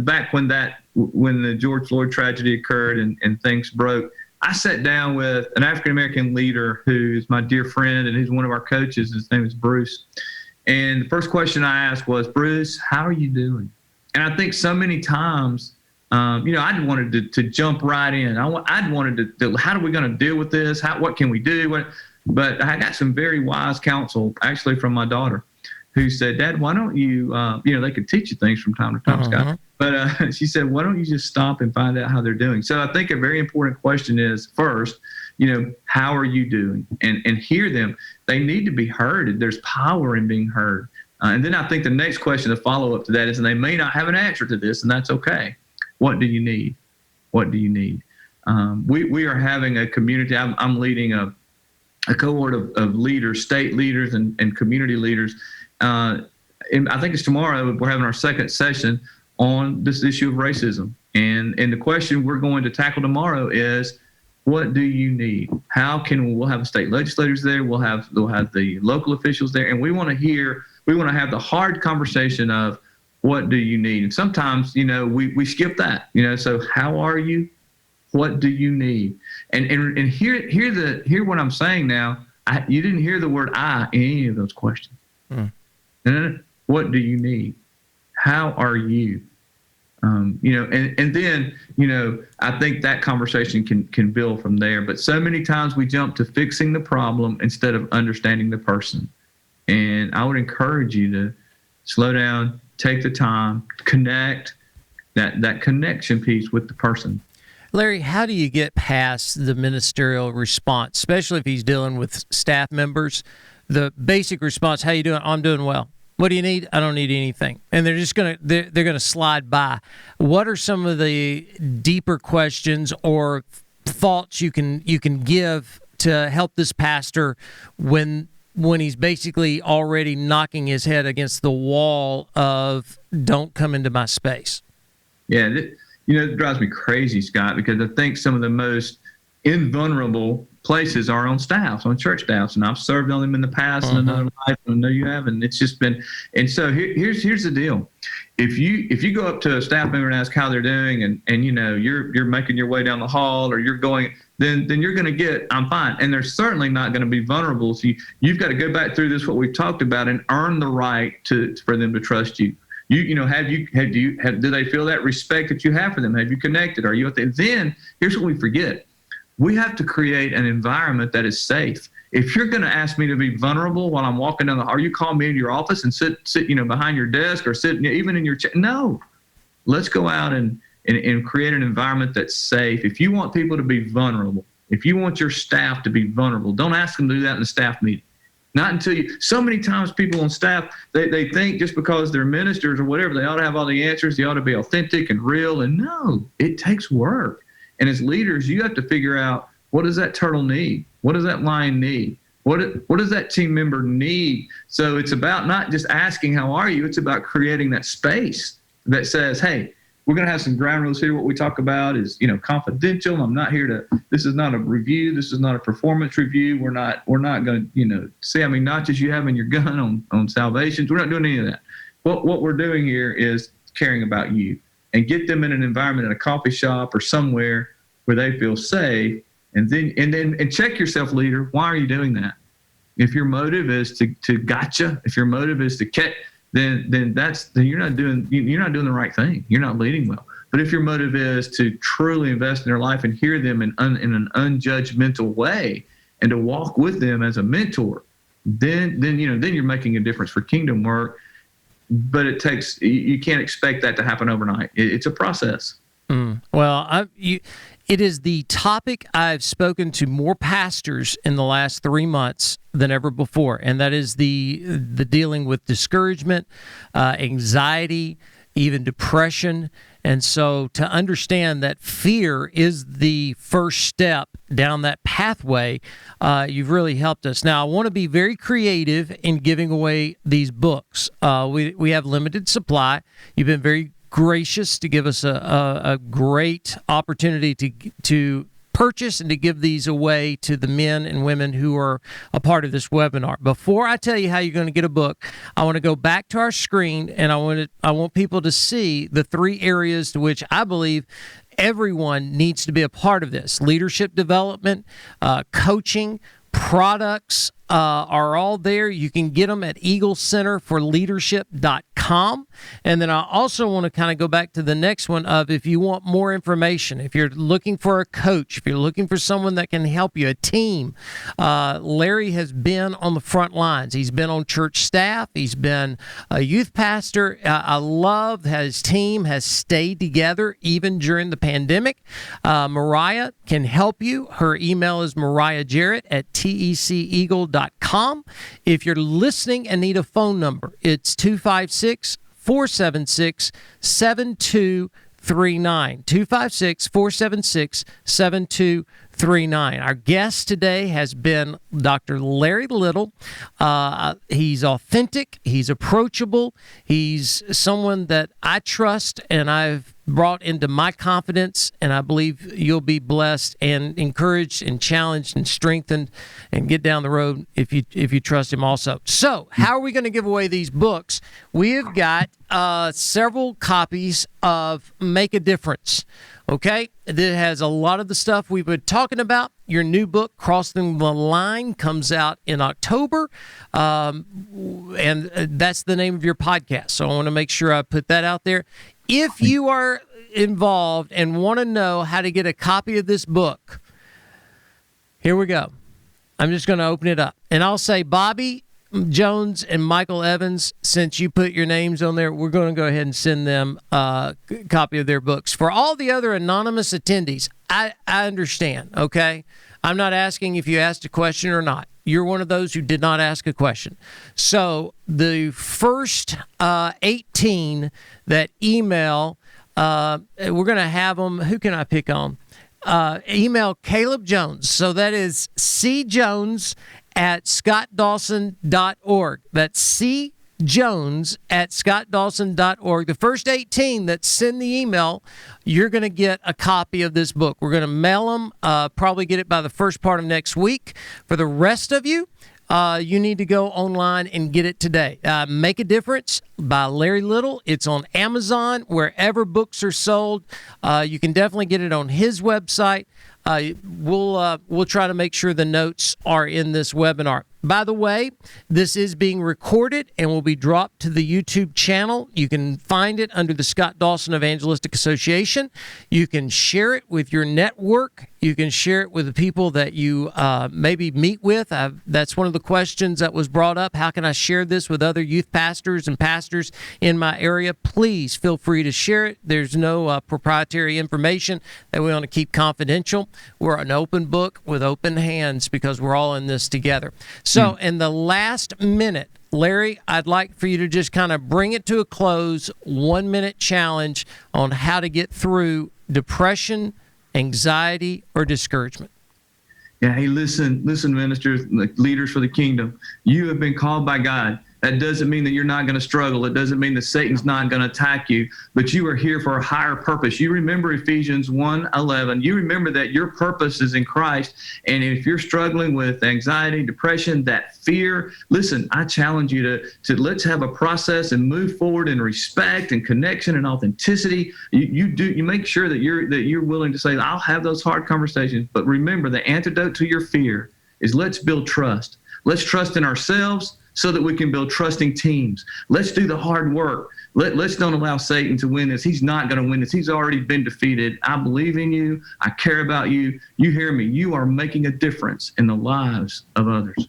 back when the George Floyd tragedy occurred and things broke, I sat down with an African-American leader who's my dear friend, and he's one of our coaches. His name is Bruce. And the first question I asked was, Bruce, how are you doing? And I think so many times, I wanted to jump right in. I'd wanted to how are we going to deal with this? What can we do? But I got some very wise counsel, actually, from my daughter, who said, Dad, why don't you, they could teach you things from time to time, Scott. But she said, why don't you just stop and find out how they're doing? So I think a very important question is, first, how are you doing? And hear them. They need to be heard. There's power in being heard. And then I think the next question, the follow-up to that is, and they may not have an answer to this, and that's okay. What do you need? What do you need? We are having a community. I'm leading a cohort of leaders, state leaders and community leaders. And I think it's tomorrow. We're having our second session on this issue of racism. And the question we're going to tackle tomorrow is, what do you need? We'll have state legislators there. We'll have the local officials there. And we want to have the hard conversation of, what do you need? And sometimes, we skip that, so how are you? What do you need? And hear what I'm saying now. You didn't hear the word I in any of those questions. What do you need? How are you? And then, I think that conversation can build from there. But so many times we jump to fixing the problem instead of understanding the person. And I would encourage you to slow down, take the time, connect, that connection piece with the person. Larry, how do you get past the ministerial response, especially if he's dealing with staff members? The basic response, how you doing? I'm doing well. What do you need? I don't need anything. And they're just they're going to slide by. What are some of the deeper questions or thoughts you can give to help this pastor when he's basically already knocking his head against the wall of don't come into my space? Yeah, it drives me crazy, Scott, because I think some of the most invulnerable places are on staffs, on church staffs, and I've served on them in the past in another life, and I know you have, and it's just been. And so here's the deal: if you go up to a staff member and ask how they're doing, and you're making your way down the hall, or you're going, then you're going to get, I'm fine, and they're certainly not going to be vulnerable. So you've got to go back through this, what we've talked about, and earn the right for them to trust you. Do they feel that respect that you have for them? Have you connected? Are you at the? Then here's what we forget. We have to create an environment that is safe. If you're going to ask me to be vulnerable while I'm walking down the hall, or you call me into your office and sit behind your desk, or sit even in your chair. No, let's go out and create an environment that's safe. If you want people to be vulnerable, if you want your staff to be vulnerable, don't ask them to do that in the staff meeting. Not until so many times people on staff, they think just because they're ministers or whatever, they ought to have all the answers. They ought to be authentic and real. And no, it takes work. And as leaders, you have to figure out, what does that turtle need? What does that lion need? What does that team member need? So it's about not just asking, how are you? It's about creating that space that says, hey, we're going to have some ground rules here. What we talk about is, confidential. I'm not here this is not a review. This is not a performance review. We're not going to, see how many notches you have in your gun on salvations. We're not doing any of that. What we're doing here is caring about you, and get them in an environment, in a coffee shop or somewhere where they feel safe. And then check yourself, leader. Why are you doing that? If your motive is to gotcha, if your motive is to catch, then you're not doing the right thing. You're not leading well. But if your motive is to truly invest in their life and hear them in an unjudgmental way, and to walk with them as a mentor, then you're making a difference for kingdom work. But you can't expect that to happen overnight. It's a process. Well, it is the topic I've spoken to more pastors in the last 3 months than ever before, and that is the dealing with discouragement, anxiety, even depression, And so to understand that fear is the first step down that pathway, you've really helped us. Now, I want to be very creative in giving away these books. We have limited supply. You've been very gracious to give us a great opportunity to purchase and to give these away to the men and women who are a part of this webinar. Before I tell you how you're going to get a book, I want to go back to our screen, and I want people to see the 3 areas to which I believe everyone needs to be a part of this: leadership development, coaching, products are all there. You can get them at eaglecenterforleadership.com. And then I also want to kind of go back to the next one of, if you want more information, if you're looking for a coach, if you're looking for someone that can help you, a team, Larry has been on the front lines. He's been on church staff. He's been a youth pastor. I love how his team has stayed together even during the pandemic. Mariah can help you. Her email is mariahjarrett@teceagle.com. If you're listening and need a phone number, it's 256-476-7239. 256-476-7239. Our guest today has been Dr. Larry Little. He's authentic. He's approachable. He's someone that I trust and I've brought into my confidence, and I believe you'll be blessed and encouraged and challenged and strengthened and get down the road if you trust him also. So how are we going to give away these books? We have got several copies of Make a Difference. Okay, it has a lot of the stuff we've been talking about. Your new book, Crossing the Line, comes out in October, and that's the name of your podcast. So I want to make sure I put that out there. If you are involved and want to know how to get a copy of this book, here we go. I'm just going to open it up, and I'll say Bobby Jones and Michael Evans, since you put your names on there, we're going to go ahead and send them a copy of their books. For all the other anonymous attendees, I understand, okay? I'm not asking if you asked a question or not. You're one of those who did not ask a question. So the first 18 that email, we're going to have them. Who can I pick on? Email Caleb Jones. So that is cjones@scottdawson.org. That's cjones@scottdawson.org. The first 18 that send the email, you're going to get a copy of this book. We're going to mail them, probably get it by the first part of next week. For the rest of you, you need to go online and get it today. Make a Difference by Larry Little. It's on Amazon, wherever books are sold. You can definitely get it on his website. We'll try to make sure the notes are in this webinar. By the way, this is being recorded and will be dropped to the YouTube channel. You can find it under the Scott Dawson Evangelistic Association. You can share it with your network. You can share it with the people that you maybe meet with. That's one of the questions that was brought up. How can I share this with other youth pastors and pastors in my area? Please feel free to share it. There's no proprietary information that we want to keep confidential. We're an open book with open hands because we're all in this together. So in the last minute, Larry, I'd like for you to just kind of bring it to a close, 1 minute challenge on how to get through depression, anxiety, or discouragement. Yeah, hey, listen, ministers, leaders for the kingdom. You have been called by God. That doesn't mean that you're not going to struggle. It doesn't mean that Satan's not going to attack you, but you are here for a higher purpose. You remember Ephesians 1:11. You remember that your purpose is in Christ. And if you're struggling with anxiety, depression, that fear, listen, I challenge you to let's have a process and move forward in respect and connection and authenticity. You make sure that you're willing to say, I'll have those hard conversations. But remember, the antidote to your fear is let's build trust. Let's trust in ourselves so that we can build trusting teams. Let's do the hard work. Let's don't allow Satan to win this. He's not going to win this. He's already been defeated. I believe in you. I care about you. You hear me. You are making a difference in the lives of others.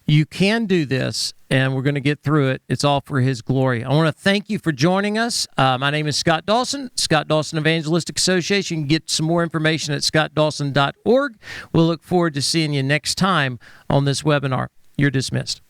You can do this, and we're going to get through it. It's all for his glory. I want to thank you for joining us. My name is Scott Dawson, Scott Dawson Evangelistic Association. You can get some more information at scottdawson.org. We'll look forward to seeing you next time on this webinar. You're dismissed.